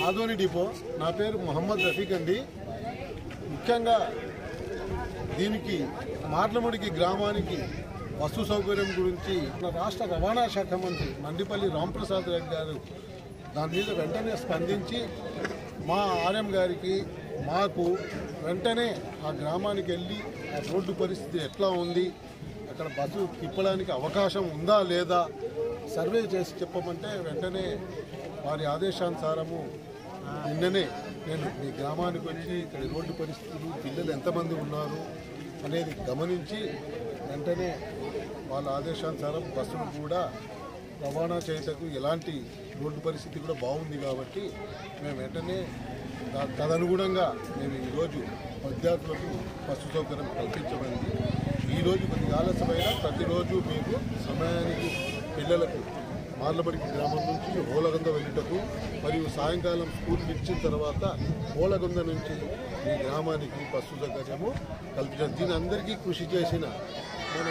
Adoni depot. నా పేరు మొహమ్మద్ రఫీక్ అండి. ముఖ్యంగా దీనికి మార్లముడికి గ్రామానికి బస్సు సౌకర్యం గురించి రాష్ట్ర రవాణా శాఖ మంత్రి మండిపల్లి రాంప్రసాద్ రెడ్డి గారు దాని మీద వెంటనే స్పందించి మా ఆర్ఎం గారికి మాకు వెంటనే ఆ గ్రామానికి వెళ్ళి ఆ రోడ్డు పరిస్థితి ఎట్లా ఉంది, అక్కడ బస్సు తిప్పడానికి అవకాశం ఉందా లేదా సర్వే చేసి చెప్పమంటే వెంటనే వారి ఆదేశానుసారము నిన్ననే నేను మీ గ్రామానికి వచ్చి ఇక్కడ రోడ్డు పరిస్థితులు, పిల్లలు ఎంతమంది ఉన్నారు అనేది గమనించి వెంటనే వాళ్ళ ఆదేశానుసారం బస్సులు కూడా రవాణా చేయటకు ఎలాంటి రోడ్డు పరిస్థితి కూడా బాగుంది కాబట్టి మేము వెంటనే తదనుగుణంగా మేము ఈరోజు విద్యార్థులకు బస్సు సౌకర్యం కల్పించబడింది. ఈరోజు కొద్దిగా ఆలస్యమైన ప్రతిరోజు మీకు సమయానికి పిల్లలకు మార్లబడికి గ్రామం నుంచి ఓలగొంద వెళ్ళటకు మరియు సాయంకాలం స్కూల్ ఇచ్చిన తర్వాత ఓలగొంద నుంచి మీ గ్రామానికి బస్సు సౌకర్యము కల్పించారు. దీని అందరికీ కృషి చేసిన మన